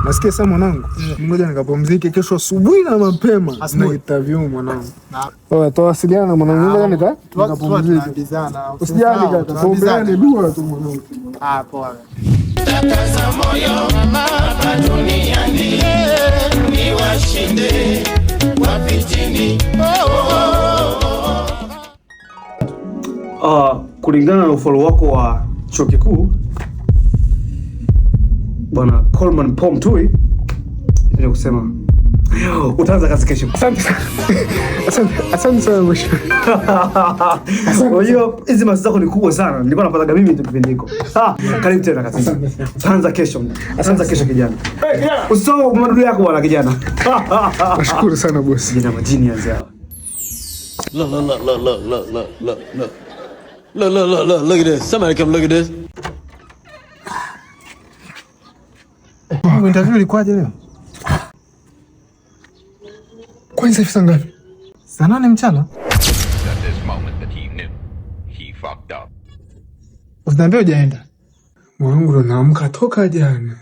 Nasikia sasa mwanangu. Ngoja nikapumzike, kesho asubuhi na mapema na interview mwanangu. Poa, tuwasiliana na mwanangu. Ngoja nikapumzike. Usijali kaka, tuombeane dua tu mwanangu. Poa. Takaza moyo hapa duniani ni washinde wapitini. Kulingana na ufaulu wako wa chuo kikuu Bwana Coleman Paul Mtui, ndio kusema utaanza kazi kesho. Asante sana mheshimiwa. Unajua hizi masi zako ni kubwa sana. Nilikuwa napataga mimi ndio kipindi hiko. Karibu tena kazi. Utaanza kesho. Asante kesho kijana. Kijana. Usisahau madudu yako wala kijana. Nashukuru sana boss. Jina majini hawa. Look at this. Somebody come look at this. Interview ilikuwaje leo? Kwanza hivi saa ngapi? Saa 8 mchana. Usiniambie hujaenda. Mwanangu ndo naamka toka jana.